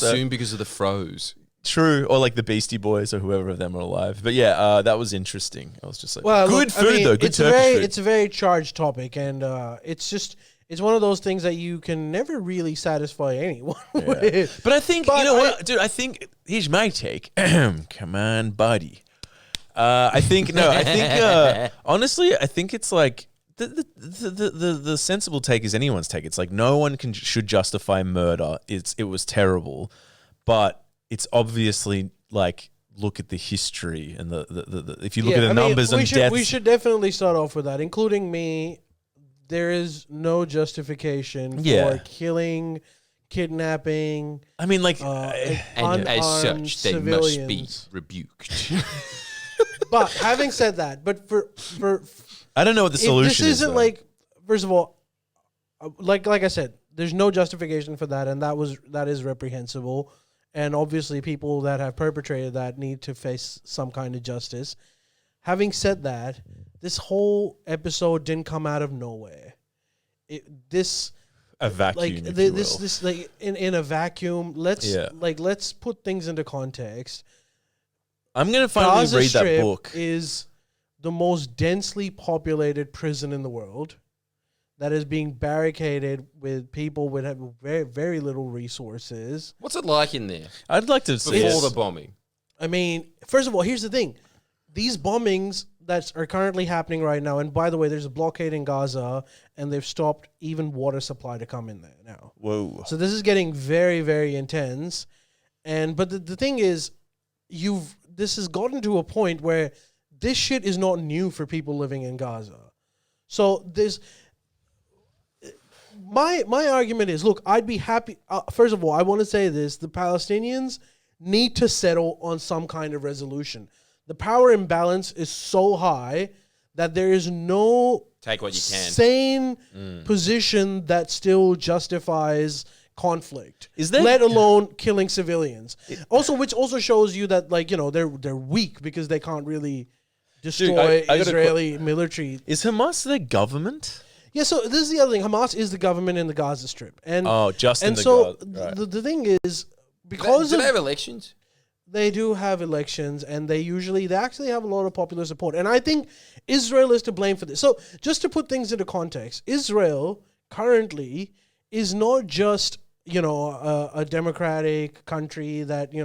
assume because of the froze. True, or like the Beastie Boys or whoever of them are alive. But yeah, that was interesting. I was just like, good food though, good Turkish food. It's a very charged topic, and it's one of those things that you can never really satisfy anyone with. But I think, what, dude, I think, here's my take. Come on, buddy. Honestly, I think it's like, the sensible take is anyone's take. It's like no one should justify murder. It was terrible, but it's obviously like, look at the history and the if you look at the numbers and deaths. We should definitely start off with that, including me. There is no justification for killing, kidnapping. I mean, like, and as such, they must be rebuked. But having said that, for I don't know what the solution is. This isn't like, first of all, like I said, there's no justification for that, and that is reprehensible. And obviously, people that have perpetrated that need to face some kind of justice. Having said that, this whole episode didn't come out of nowhere. A vacuum, like in a vacuum. Let's put things into context. I'm gonna finally Gaza read Strip that book. Is the most densely populated prison in the world that is being barricaded with people with very, very little resources. What's it like in there? I'd like to see before the bombing. I mean, first of all, here's the thing. These bombings that are currently happening right now, and by the way, there's a blockade in Gaza, and they've stopped even water supply to come in there now. Whoa. So this is getting very, very intense. But the thing is, this has gotten to a point where this shit is not new for people living in Gaza. So my argument is, look, I'd be happy. First of all, I want to say this. The Palestinians need to settle on some kind of resolution. The power imbalance is so high that there is no take what you can sane position that still justifies conflict, let alone killing civilians. Which also shows you that, like, they're weak because they can't really destroy Israeli military. Is Hamas the government? Yeah, so this is the other thing. Hamas is the government in the Gaza Strip, and the thing is, because do they have elections? They do have elections, and they actually have a lot of popular support, and I think Israel is to blame for this. So just to put things into context, Israel currently is not just a democratic country that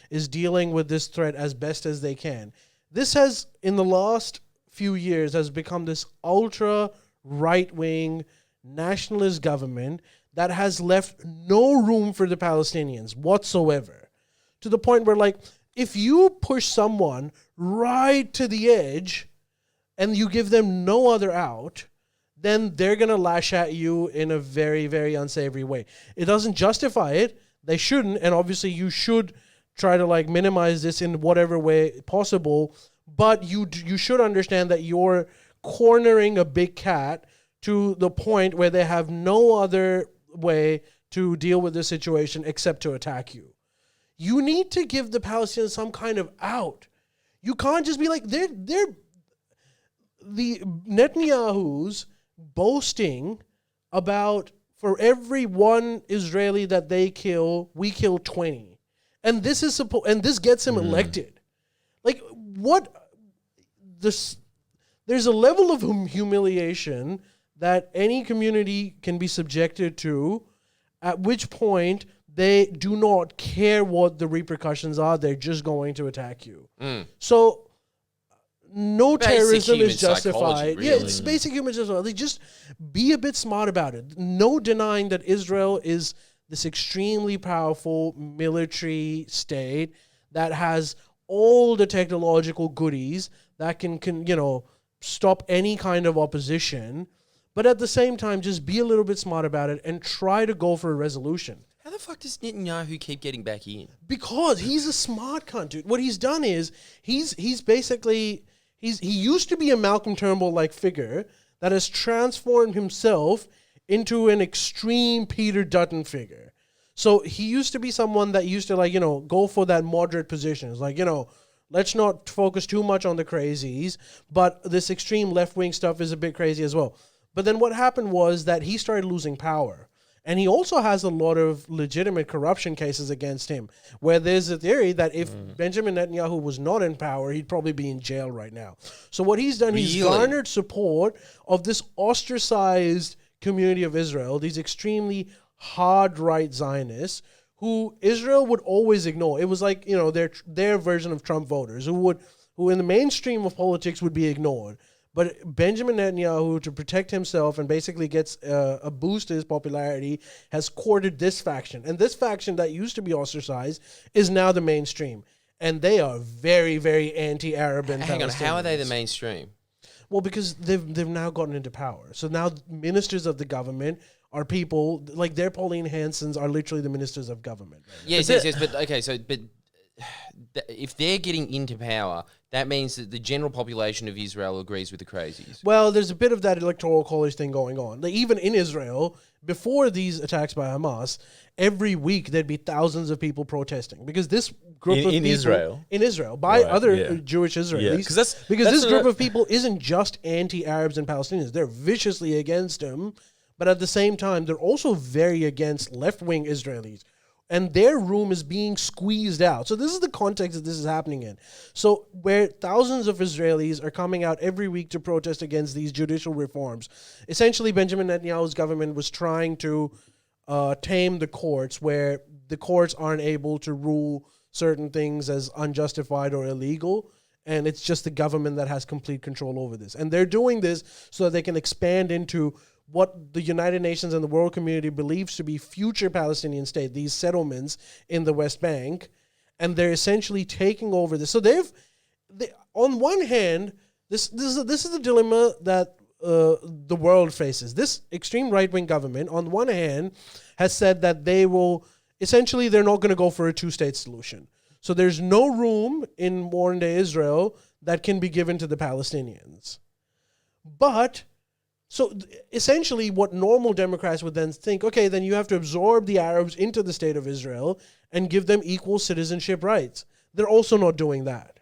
is dealing with this threat as best as they can. This has, in the last few years, has become this ultra right-wing nationalist government that has left no room for the Palestinians whatsoever, to the point where, like, if you push someone right to the edge and you give them no other out, then they're going to lash at you in a very, very unsavory way. It doesn't justify it. They shouldn't, and obviously you should try to, like, minimize this in whatever way possible, but you should understand that you're cornering a big cat to the point where they have no other way to deal with the situation except to attack you. You need to give the Palestinians some kind of out. You can't just be like, they're the Netanyahu's boasting about, for every one Israeli that they kill, we kill 20. And this is and this gets him elected. Like, what? There's a level of humiliation that any community can be subjected to, at which point they do not care what the repercussions are. They're just going to attack you. So no basic terrorism is justified. Really. Yeah, it's basic human justification. Like, just be a bit smart about it. No denying that Israel is this extremely powerful military state that has all the technological goodies that can stop any kind of opposition. But at the same time, just be a little bit smart about it and try to go for a resolution. How the fuck does Netanyahu keep getting back in? Because he's a smart cunt, dude. What he's done is he used to be a Malcolm Turnbull-like figure that has transformed himself into an extreme Peter Dutton figure. So he used to be someone that used to go for that moderate position. It's like, let's not focus too much on the crazies, but this extreme left-wing stuff is a bit crazy as well. But then what happened was that he started losing power. And he also has a lot of legitimate corruption cases against him, where there's a theory that if Benjamin Netanyahu was not in power, he'd probably be in jail right now. So what he's done, he's garnered support of this ostracized community of Israel, these extremely hard right Zionists, who Israel would always ignore. It was like, their version of Trump voters, who in the mainstream of politics would be ignored. But Benjamin Netanyahu, to protect himself and basically gets a boost to his popularity, has courted this faction. And this faction that used to be ostracized is now the mainstream. And they are very, very anti-Arab and Hang on, Palestinians. how are they the mainstream? Well, because they've now gotten into power. So now ministers of the government are people, like their Pauline Hansons are literally the ministers of government. Right? Yes, but okay, but if they're getting into power, that means that the general population of Israel agrees with the crazies. Well, there's a bit of that electoral college thing going on. Like, even in Israel, before these attacks by Hamas, every week there'd be thousands of people protesting because this group of people in Israel by other Jewish Israelis, because this group of people isn't just anti-Arabs and Palestinians. They're viciously against them, but at the same time, they're also very against left-wing Israelis. And their room is being squeezed out. So this is the context that this is happening in. So where thousands of Israelis are coming out every week to protest against these judicial reforms, essentially Benjamin Netanyahu's government was trying to tame the courts, where the courts aren't able to rule certain things as unjustified or illegal. And it's just the government that has complete control over this. And they're doing this so that they can expand into what the United Nations and the world community believes to be future Palestinian state, these settlements in the West Bank, and they're essentially taking over this. So they on one hand, this is the dilemma that the world faces. This extreme right-wing government, on one hand, has said that they're not going to go for a two-state solution. So there's no room in modern-day Israel that can be given to the Palestinians. But so essentially what normal Democrats would then think, okay, then you have to absorb the Arabs into the state of Israel and give them equal citizenship rights. They're also not doing that.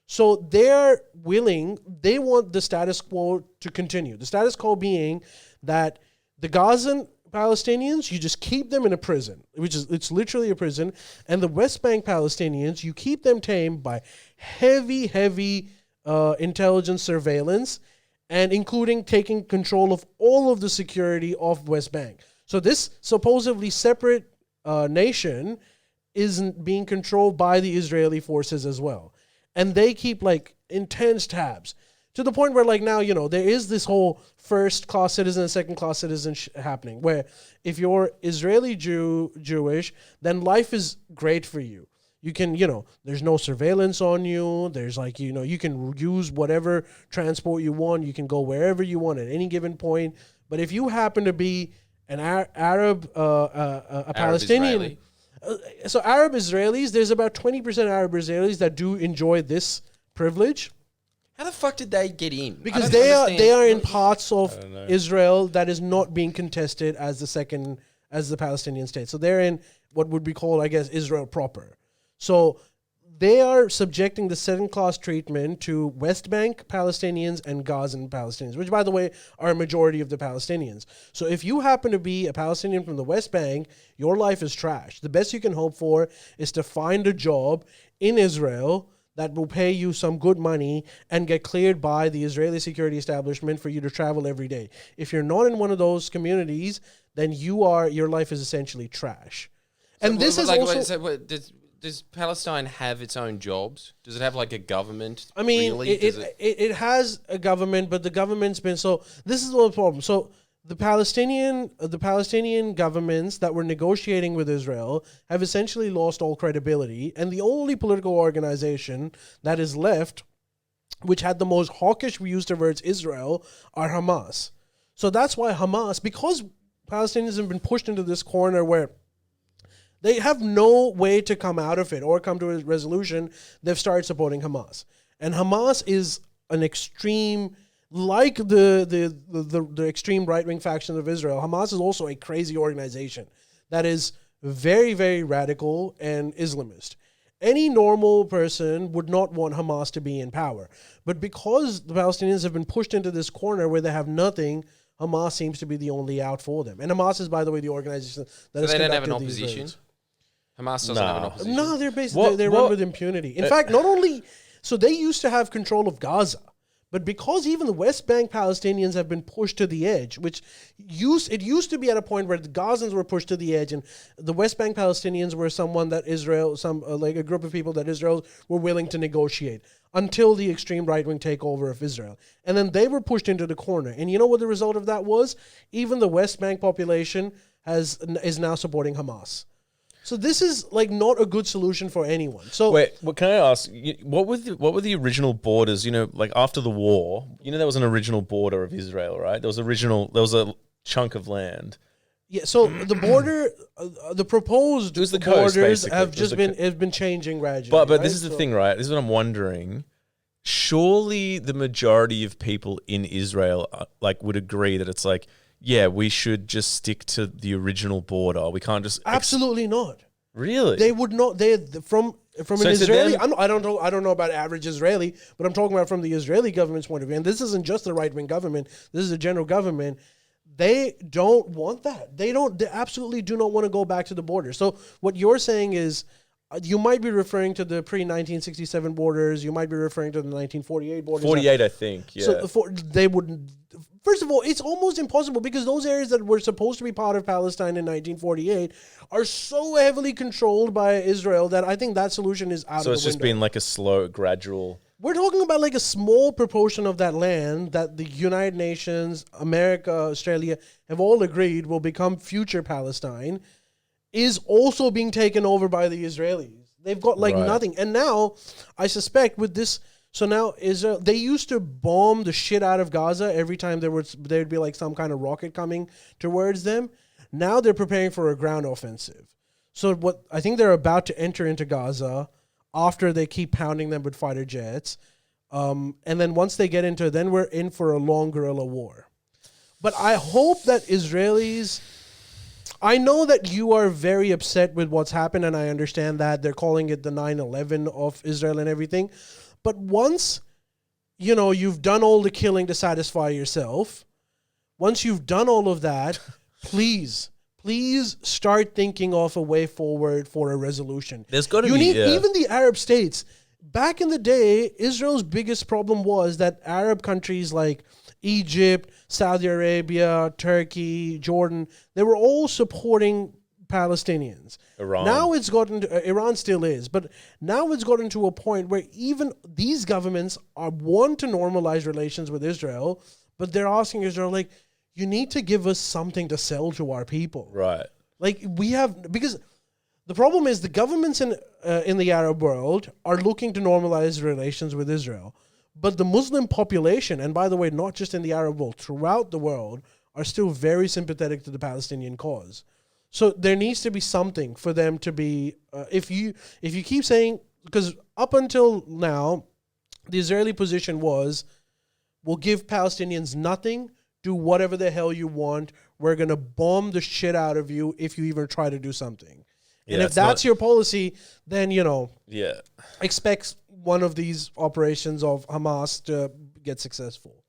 So they want the status quo to continue. The status quo being that the Gazan Palestinians, you just keep them in a prison, it's literally a prison, and the West Bank Palestinians, you keep them tamed by heavy intelligence surveillance, and including taking control of all of the security of West Bank. So this supposedly separate nation isn't being controlled by the Israeli forces as well. And they keep intense tabs to the point where now, there is this whole first-class citizen and second-class citizen happening, where if you're Israeli Jewish, then life is great for you. You can, there's no surveillance on you. There's you can use whatever transport you want. You can go wherever you want at any given point. But if you happen to be an Arab, a Palestinian, so Arab Israelis, there's about 20% Arab Israelis that do enjoy this privilege. How the fuck did they get in? Because they are in parts of Israel that is not being contested as the Palestinian state. So they're in what would be called, I guess, Israel proper. So they are subjecting the second-class treatment to West Bank Palestinians and Gazan Palestinians, which, by the way, are a majority of the Palestinians. So if you happen to be a Palestinian from the West Bank, your life is trash. The best you can hope for is to find a job in Israel that will pay you some good money and get cleared by the Israeli security establishment for you to travel every day. If you're not in one of those communities, then your life is essentially trash. So and this is also... Does Palestine have its own jobs? Does it have a government? I mean, really? It has a government, but the government's been this is the problem. So the Palestinian governments that were negotiating with Israel have essentially lost all credibility, and the only political organization that is left, which had the most hawkish views towards Israel, are Hamas. So that's why Hamas, because Palestinians have been pushed into this corner where they have no way to come out of it or come to a resolution, they've started supporting Hamas. And Hamas is an extreme, like the extreme right-wing faction of Israel, Hamas is also a crazy organization that is very, very radical and Islamist. Any normal person would not want Hamas to be in power. But because the Palestinians have been pushed into this corner where they have nothing, Hamas seems to be the only out for them. And Hamas is, by the way, the organization that So has they don't have an conducted these opposition? raids. Hamas doesn't have an opposition? No, they're basically they run with impunity. In fact, not only so they used to have control of Gaza, but because even the West Bank Palestinians have been pushed to the edge, which used to be at a point where the Gazans were pushed to the edge, and the West Bank Palestinians were someone that Israel, like a group of people that Israel were willing to negotiate until the extreme right-wing takeover of Israel. And then they were pushed into the corner. And you know what the result of that was? Even the West Bank population is now supporting Hamas. So this is like not a good solution for anyone. So wait, can I ask? What were the original borders? You know, like after the war, you know, there was an original border of Israel, right? There was a chunk of land. Yeah. So the border, the proposed It was the coast, borders basically. have It was just the been changing gradually. But right? this is the thing, right? This is what I'm wondering. Surely the majority of people in Israel would agree that it's like, yeah, we should just stick to the original border. We can't just Absolutely not. Really? They would not. They from So an to Israeli. them- I don't know about average Israeli, but I'm talking about from the Israeli government's point of view. And this isn't just the right wing government. This is a general government. They don't want that. They absolutely do not want to go back to the border. So what you're saying is, you might be referring to the pre-1967 borders. You might be referring to the 1948 borders. 48, I think. Yeah. So they wouldn't. First of all, it's almost impossible because those areas that were supposed to be part of Palestine in 1948 are so heavily controlled by Israel that I think that solution is out of the window. So it's just been like a slow, gradual. We're talking about like a small proportion of that land that the United Nations, America, Australia have all agreed will become future Palestine, is also being taken over by the Israelis. They've got like nothing. And now, I suspect with this, so now Israel, they used to bomb the shit out of Gaza every time there'd be like some kind of rocket coming towards them. Now they're preparing for a ground offensive. So what I think they're about to enter into Gaza after they keep pounding them with fighter jets. And then once they get into it, then we're in for a long guerrilla war. But I hope that Israelis... I know that you are very upset with what's happened, and I understand that. They're calling it the 9/11 of Israel and everything. But once, you've done all the killing to satisfy yourself, once you've done all of that, please start thinking of a way forward for a resolution. There's got to be... Even the Arab states. Back in the day, Israel's biggest problem was that Arab countries like Egypt, Saudi Arabia, Turkey, Jordan, they were all supporting Palestinians. Iran. Now it's gotten to, Iran still is, but now it's gotten to a point where even these governments want to normalize relations with Israel, but they're asking Israel, like, you need to give us something to sell to our people. Right. Like, because the problem is the governments in the Arab world are looking to normalize relations with Israel. But the Muslim population, and by the way, not just in the Arab world, throughout the world, are still very sympathetic to the Palestinian cause. So there needs to be something for them to be, if you keep saying, because up until now, the Israeli position was, we'll give Palestinians nothing, do whatever the hell you want, we're going to bomb the shit out of you if you even try to do something. And if that's your policy, then, expect one of these operations of Hamas to get successful.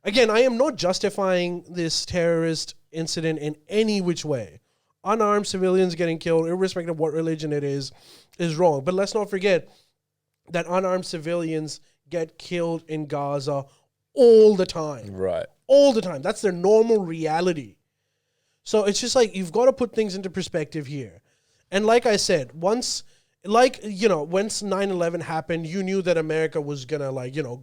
Again, I am not justifying this terrorist incident in any which way. Unarmed civilians getting killed, irrespective of what religion it is wrong. But let's not forget that unarmed civilians get killed in Gaza all the time. Right. All the time. That's their normal reality. So it's just like, you've got to put things into perspective here. And like I said, once 9/11 happened, you knew that America was gonna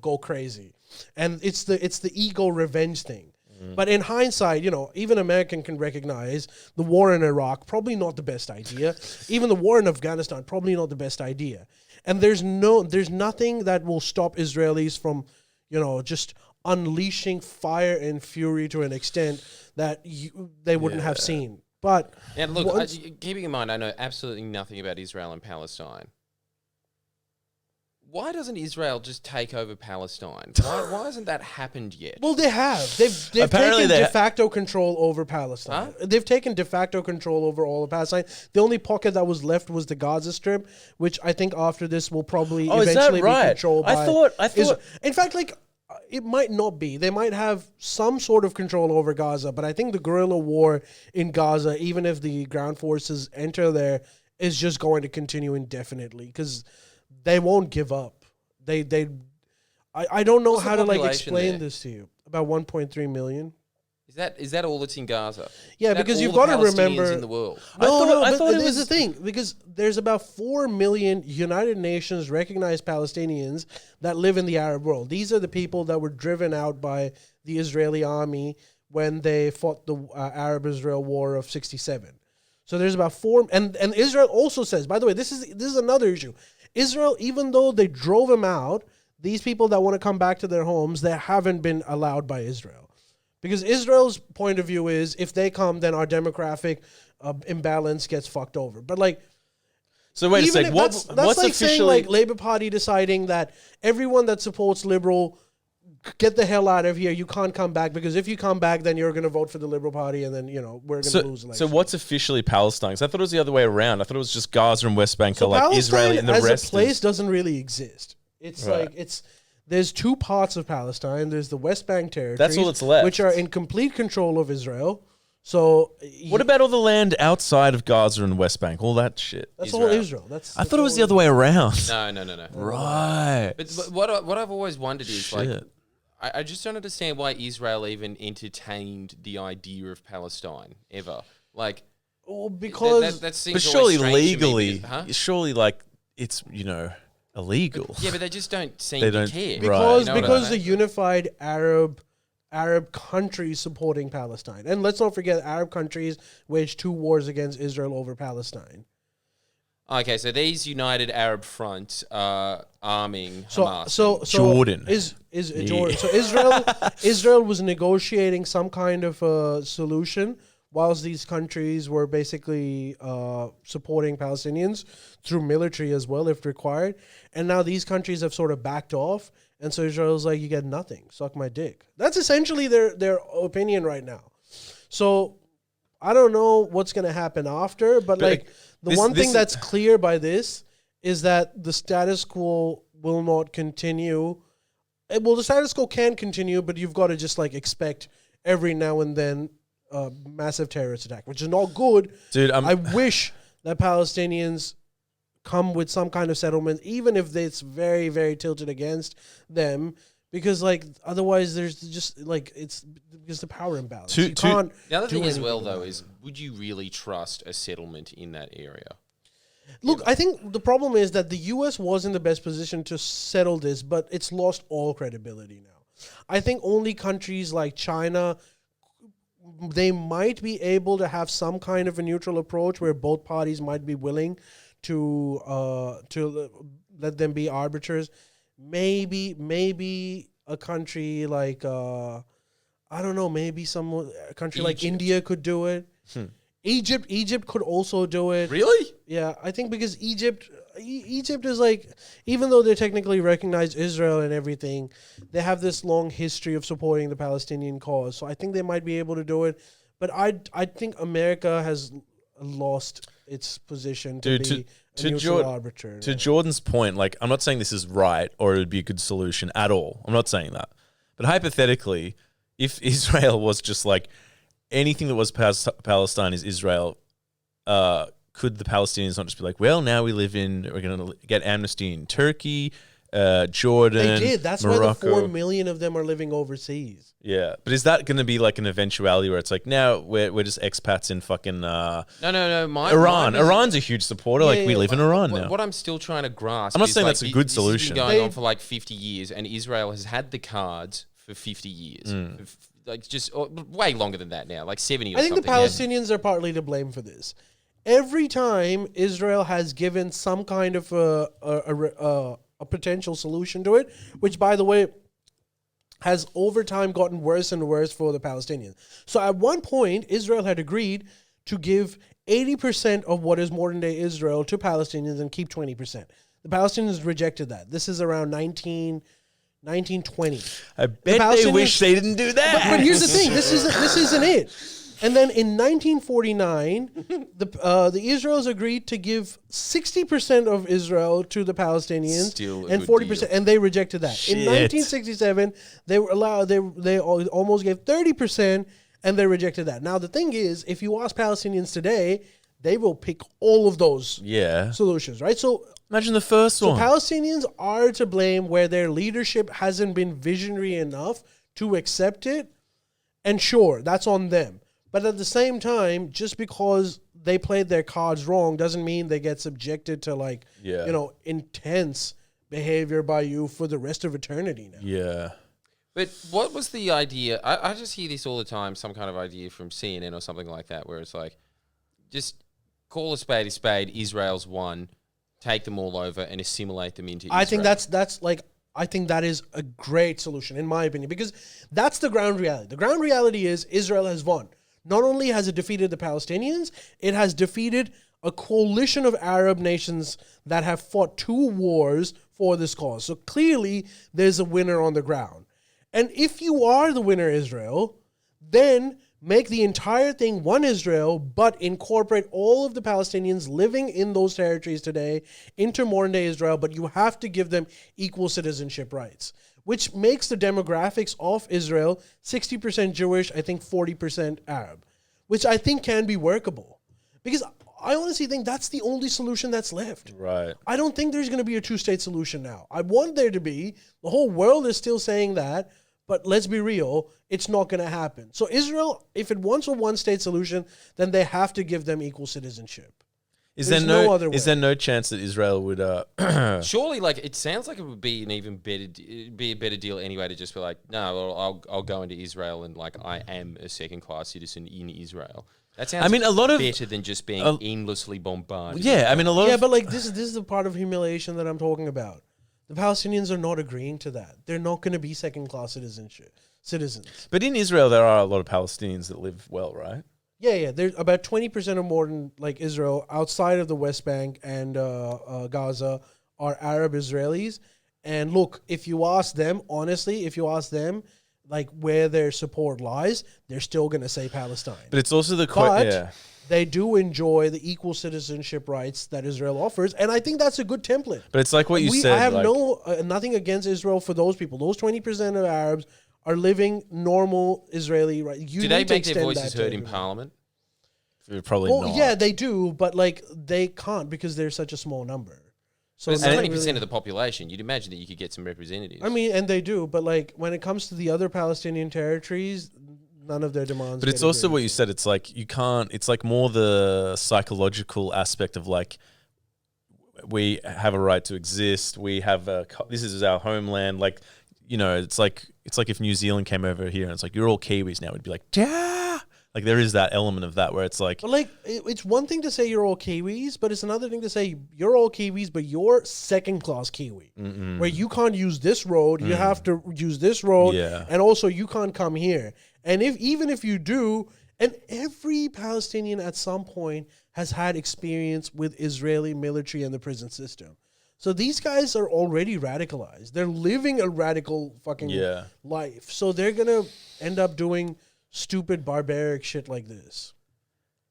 go crazy, and it's the ego revenge thing. But in hindsight, even American can recognize the war in Iraq probably not the best idea. Even the war in Afghanistan probably not the best idea. And there's nothing that will stop Israelis from just unleashing fire and fury to an extent that they wouldn't have seen. But and look, keeping in mind, I know absolutely nothing about Israel and Palestine. Why doesn't Israel just take over Palestine? Why hasn't that happened yet? Well, they have. They've taken de facto control over Palestine. Huh? They've taken de facto control over all of Palestine. The only pocket that was left was the Gaza Strip, which I think after this will probably eventually be controlled by I thought. Israel. In fact, it might not be. They might have some sort of control over Gaza, but I think the guerrilla war in Gaza, even if the ground forces enter there, is just going to continue indefinitely because they won't give up. I don't know What's the how to like population explain there? this to you. About 1.3 million. Is that all that's in Gaza? Yeah, Is that because all you've the got to Palestinians remember in the world. I thought it is was the thing because there's about 4 million United Nations recognized Palestinians that live in the Arab world. These are the people that were driven out by the Israeli army when they fought the Arab-Israel War of '67. So there's about 4, and Israel also says, by the way, this is another issue. Israel, even though they drove them out, these people that want to come back to their homes, they haven't been allowed by Israel. Because Israel's point of view is, if they come, then our demographic imbalance gets fucked over. But like, So wait a even sec. if What's that's like saying officially like Labour Party deciding that everyone that supports Liberal, get the hell out of here. You can't come back because if you come back, then you're going to vote for the Liberal Party, and then we're going to lose elections. So what's officially Palestine? 'Cause I thought it was the other way around. I thought it was just Gaza and West Bank are like Palestine Israeli, and the as rest a place is doesn't really exist. It's Right. there's 2 parts of Palestine. There's the West Bank territories, That's all that's left. which are in complete control of Israel. So What about all the land outside of Gaza and West Bank? All that shit. that's all Israel. I thought it was the other way around. No. Right. But what I've always wondered is like, Shit. I just don't understand why Israel even entertained the idea of Palestine ever. Like, Well, because that seems But always surely strange to me legally, because- huh? surely like it's illegal. Yeah, but they just don't seem They to don't- care. Right. because You know what I because the mean? unified Arab countries supporting Palestine, and let's not forget Arab countries waged 2 wars against Israel over Palestine. Okay, so these United Arab Front are arming So Hamas. so Jordan. is Jordan. So Israel was negotiating some kind of a solution whilst these countries were basically supporting Palestinians through military as well if required. And now these countries have sort of backed off, and so Israel's like, you get nothing, suck my dick. That's essentially their opinion right now. So I don't know what's going to happen after, but like the one thing that's clear by this is that the status quo will not continue. Well, the status quo can continue, but you've got to just like expect every now and then a massive terrorist attack, which is not good. Dude, I wish that Palestinians come with some kind of settlement, even if it's very, very tilted against them, because like otherwise there's just like it's because the power imbalance. You can't The other do thing as anything well, about though, it. is would you really trust a settlement in that area? Look, I think the problem is that the U.S. was in the best position to settle this, but it's lost all credibility now. I think only countries like China, they might be able to have some kind of a neutral approach where both parties might be willing to let them be arbiters. Maybe a country like I don't know, maybe a country like India could do it. Egypt could also do it. Really? Yeah, I think because Egypt is like, even though they technically recognize Israel and everything, they have this long history of supporting the Palestinian cause. So I think they might be able to do it. But I think America has lost its position to be a neutral arbiter. To Jordan's point, like I'm not saying this is right or it would be a good solution at all. I'm not saying that. But hypothetically, if Israel was just like anything that was Palestine is Israel, could the Palestinians not just be like, well, now we're going to get amnesty in Turkey, Jordan, They did. That's Morocco. why the 4 million of them are living overseas. Yeah, but is that going to be like an eventuality where it's like now we're just expats in fucking No. Iran? Iran's a huge supporter. Yeah, we live in Iran now. What I'm still trying to grasp. I'm not is saying like that's a good this solution. has been going on for like 50 years, and Israel has had the cards for 50 years. Like just way longer than that now, like 70 or I think something. the Palestinians are partly to blame for this. Every time Israel has given some kind of a potential solution to it, which, by the way, has over time gotten worse and worse for the Palestinians. So at one point, Israel had agreed to give 80% of what is modern-day Israel to Palestinians and keep 20%. The Palestinians rejected that. This is around 1920. I bet they wish they didn't do that. But here's the thing: this isn't it. And then in 1949, the Israelis agreed to give 60% of Israel to the Palestinians Still a and good 40%, deal. and they rejected that. Shit. In 1967, they were allowed. They almost gave 30%, and they rejected that. Now the thing is, if you ask Palestinians today, they will pick all of those Yeah. solutions, right? So Imagine the first one. Palestinians are to blame where their leadership hasn't been visionary enough to accept it. And sure, that's on them. But at the same time, just because they played their cards wrong doesn't mean they get subjected to intense behavior by you for the rest of eternity now. Yeah. But what was the idea? I just hear this all the time, some kind of idea from CNN or something like that, where it's like, just call a spade, Israel's won, take them all over and assimilate them into Israel. I think I think that is a great solution, in my opinion, because that's the ground reality. The ground reality is Israel has won. Not only has it defeated the Palestinians, it has defeated a coalition of Arab nations that have fought 2 wars for this cause. So clearly, there's a winner on the ground. And if you are the winner, Israel, then make the entire thing one Israel, but incorporate all of the Palestinians living in those territories today into modern-day Israel, but you have to give them equal citizenship rights, which makes the demographics of Israel 60% Jewish, I think 40% Arab, which I think can be workable. Because I honestly think that's the only solution that's left. Right. I don't think there's going to be a 2-state solution now. I want there to be. The whole world is still saying that. But let's be real, it's not going to happen. So Israel, if it wants a 1-state solution, then they have to give them equal citizenship. Is There's there no other way. Is there no chance that Israel would? Surely, it sounds like it would be a better deal anyway to just be like, no, well, I'll go into Israel and I am a second-class citizen in Israel. That sounds better than just being endlessly bombarded. Yeah, I mean a lot. Yeah, but this is the part of humiliation that I'm talking about. The Palestinians are not agreeing to that. They're not going to be second-class citizens. But in Israel, there are a lot of Palestinians that live well, right? Yeah. There's about 20% or more than Israel outside of the West Bank and Gaza are Arab Israelis. And look, if you ask them, honestly, where their support lies, they're still going to say Palestine. But it's also They do enjoy the equal citizenship rights that Israel offers, and I think that's a good template. But it's like what you said. I have nothing against Israel for those people. Those 20% of Arabs are living normal Israeli rights. Do they make their voices heard in Parliament? Probably not. Yeah, they do, but they can't because they're such a small number. So it's 20% of the population. You'd imagine that you could get some representatives. I mean, and they do, but when it comes to the other Palestinian territories, none of their demands. But it's also what you said. It's like you can't. It's like more the psychological aspect of we have a right to exist. We have this is our homeland. It's like if New Zealand came over here and it's like you're all Kiwis now. It'd be like, yeah. There is that element of that where it's like. But it's one thing to say you're all Kiwis, but it's another thing to say you're all Kiwis, but you're second-class Kiwi, where you can't use this road, you have to use this road, and also you can't come here. And even if you do, and every Palestinian at some point has had experience with Israeli military and the prison system. So these guys are already radicalized. They're living a radical fucking life. So they're going to end up doing stupid, barbaric shit like this.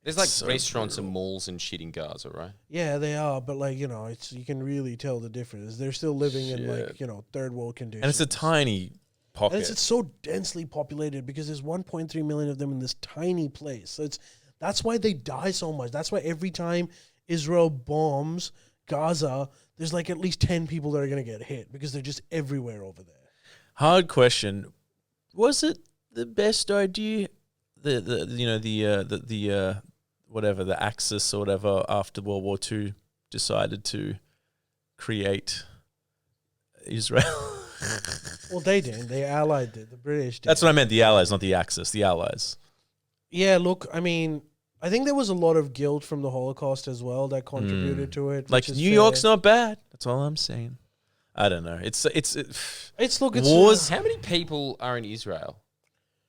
There's restaurants and malls and shit in Gaza, right? Yeah, they are. But you can really tell the difference. They're still living in third world conditions. And it's a tiny pocket. And it's so densely populated because there's 1.3 million of them in this tiny place. So that's why they die so much. That's why every time Israel bombs Gaza, there's at least 10 people that are going to get hit because they're just everywhere over there. Hard question. Was it the best idea? The Axis or whatever after World War II decided to create Israel. Well, they didn't. They allied it. The British did. That's what I meant. The Allies, not the Axis. The Allies. Yeah, look, I mean, I think there was a lot of guilt from the Holocaust as well that contributed to it. New York's not bad. That's all I'm saying. I don't know. It's wars. How many people are in Israel?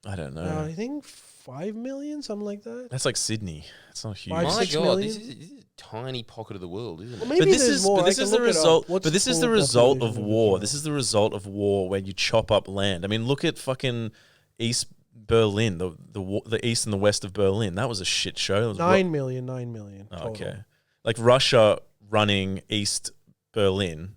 I don't know. I think 5 million, something like that. That's like Sydney. It's not huge. 6 God, million? This is a tiny pocket of the world, isn't it? Well, maybe this is the result. But this is the result of war. This is the result of war when you chop up land. I mean, look at fucking East Berlin, the east and the west of Berlin, that was a shit show. It was 9 million Oh, total. okay. Like Russia running East Berlin,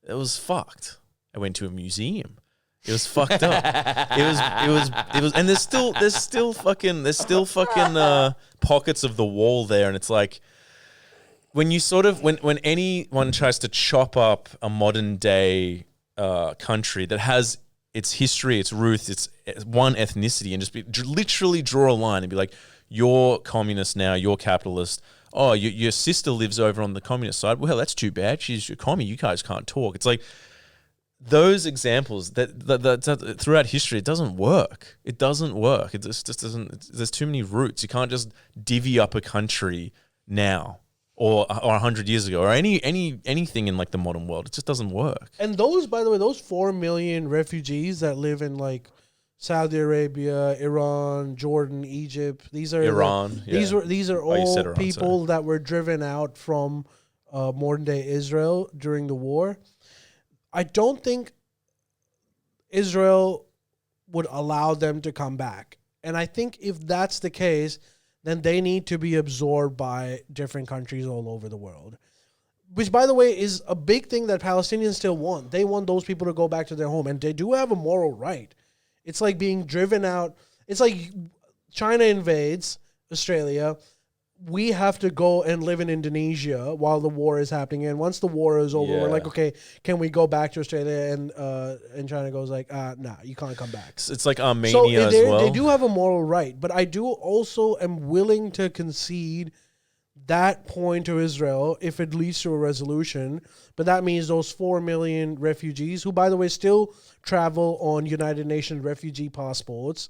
it was fucked. I went to a museum. It was fucked up. It was, and there's still fucking pockets of the wall there, and it's like when you sort of when anyone tries to chop up a modern day country that has its history, its roots, its one ethnicity, and just literally draw a line and be like, you're communist now, you're capitalist. Oh, your sister lives over on the communist side. Well, that's too bad. She's a commie. You guys can't talk. It's like those examples that throughout history, it doesn't work. It doesn't work. It just doesn't. There's too many roots. You can't just divvy up a country now or 100 years ago or anything in like the modern world. It just doesn't work. And those, by the way, those 4 million refugees that live in like Saudi Arabia, Iran, Jordan, Egypt. These are Iran. These are all people that were driven out from modern day Israel during the war. I don't think Israel would allow them to come back. And I think if that's the case, then they need to be absorbed by different countries all over the world. Which, by the way, is a big thing that Palestinians still want. They want those people to go back to their home, and they do have a moral right. It's like being driven out. It's like China invades Australia. We have to go and live in Indonesia while the war is happening. And once the war is over, we're like, okay, can we go back to Australia? And China goes like, nah, you can't come back. It's like Armenia as well. They do have a moral right. But I do also am willing to concede that point to Israel if it leads to a resolution. But that means those 4 million refugees, who, by the way, still travel on United Nations refugee passports,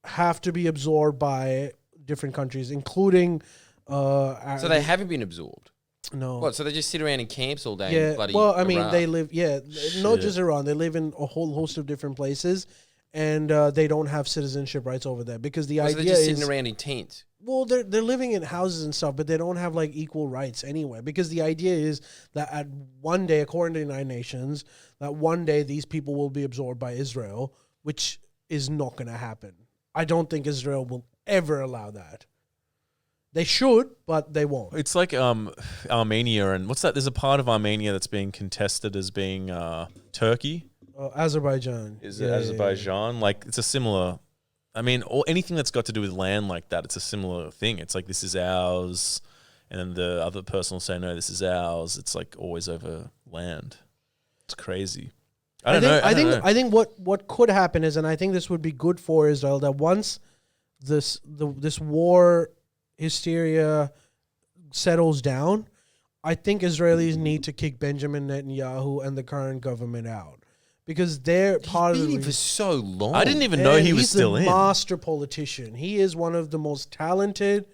have to be absorbed by different countries, including... so they haven't been absorbed? No. What, so they just sit around in camps all day? Yeah, bloody well, I mean, Iraq? they live... Yeah, not just Iran. They live in a whole host of different places, and they don't have citizenship rights over there, because the idea is... So they're just sitting around in tents? Well, they're living in houses and stuff, but they don't have like equal rights anyway. Because the idea is that at one day, according to the United Nations, that one day these people will be absorbed by Israel, which is not going to happen. I don't think Israel will ever allow that. They should, but they won't. It's like Armenia, and what's that? There's a part of Armenia that's being contested as being Turkey. Azerbaijan. Is it Azerbaijan? Yeah. Like, it's a similar... I mean, anything that's got to do with land like that, it's a similar thing. It's like, this is ours, and then the other person will say, no, this is ours. It's like always over land. It's crazy. I don't know. I think what could happen is, and I think this would be good for Israel, that once this war hysteria settles down, I think Israelis need to kick Benjamin Netanyahu and the current government out. Because they're part of it for so long. I didn't even know he was still in. He's a master politician. He is one of the most talented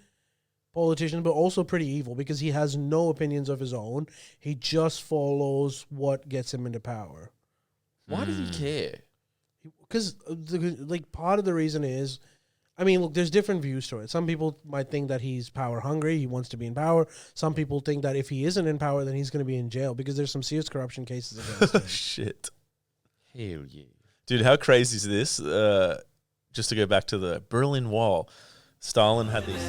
politicians, but also pretty evil, because he has no opinions of his own. He just follows what gets him into power. Why does he care? Because part of the reason is, I mean, look, there's different views to it. Some people might think that he's power hungry. He wants to be in power. Some people think that if he isn't in power, then he's going to be in jail, because there's some serious corruption cases against him. Shit. Hell yeah. Dude, how crazy is this? Just to go back to the Berlin Wall, Stalin had these...